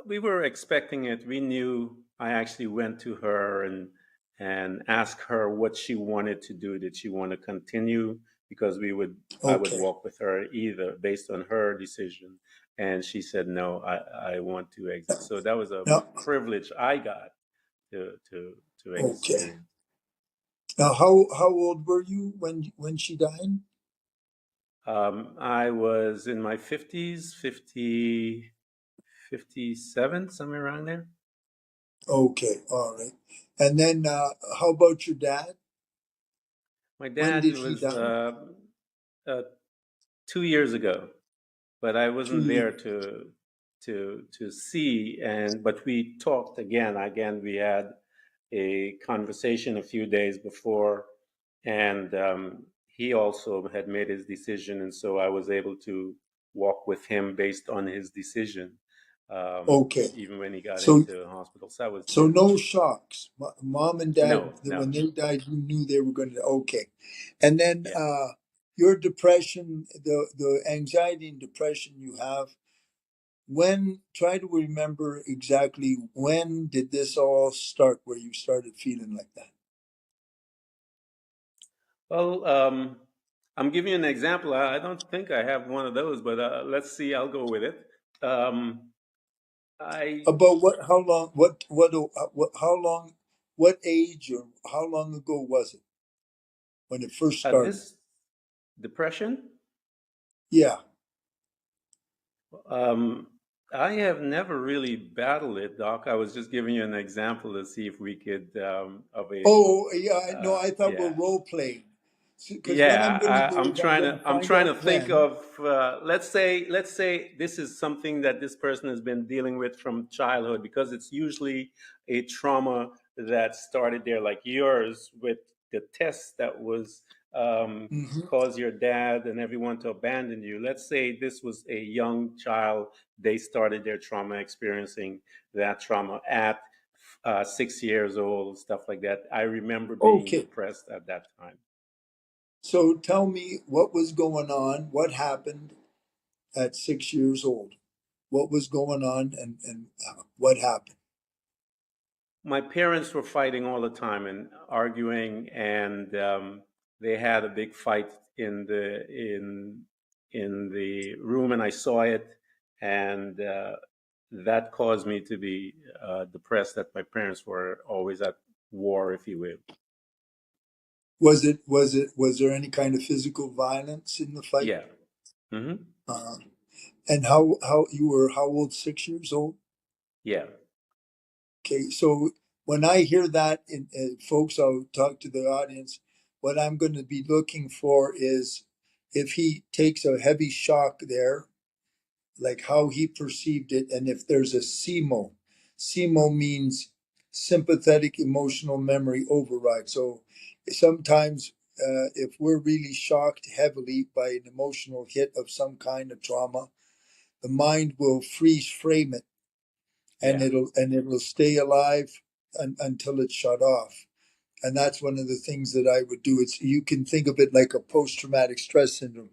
we were expecting it. We knew. I actually went to her and asked her what she wanted to do. Did she want to continue? Because I would Okay. walk with her either based on her decision. And she said, no, I want to exit. So that was a Now, privilege I got to okay. experience. Now, how old were you when she died? I was in my 50s, 50, 57, somewhere around there. Okay, all right. And then, how about your dad? My When dad did he was die? uh, 2 years ago, but I Two wasn't there years. to see. And but we talked again. Again, we had a conversation a few days before, and he also had made his decision, and so I was able to walk with him based on his decision, Okay. even when he got So into the hospital. So I was so there. no shocks. Mom and dad, No, when no, they died, you knew they were going to. Okay. And then, yeah. your depression, the anxiety and depression you have. When try to remember exactly when did this all start? Where you started feeling like that? Well, I'm giving you an example. I don't think I have one of those, but let's see. I'll go with it. Um, I About what? How long? What? How long? What age or how long ago was it when it first started? This depression. Yeah. Um, I have never really battled it, Doc. I was just giving you an example to see if we could of a Oh, yeah. No, I thought we're yeah. role playing. Because what I'm Yeah, going to do is I'm going to I'm find trying to out think when. of let's say this is something that this person has been dealing with from childhood, because it's usually a trauma that started there, like yours with the test that was Hmm. caused your dad and everyone to abandon you. Let's say this was a young child. They started their trauma, experiencing that trauma at 6 years old, stuff like that. I remember being Okay. depressed at that time. So tell me what was going on, what happened at 6 years old, what was going on, and what happened. My parents were fighting all the time and arguing, and they had a big fight in the room, and I saw it, and that caused me to be depressed that my parents were always at war, if you will. Was there any kind of physical violence in the fight? Yeah. Hmm. Uh, and how you were how old? 6 years old. Yeah. Okay, so when I hear that, folks, I'll talk to the audience. What I'm going to be looking for is if he takes a heavy shock there, like how he perceived it, and if there's a SEMO. SEMO means sympathetic emotional memory override. So sometimes, if we're really shocked heavily by an emotional hit of some kind of trauma, the mind will freeze frame it, and Yeah. it'll stay alive until it's shut off. And that's one of the things that I would do. It's you can think of it like a post traumatic stress syndrome.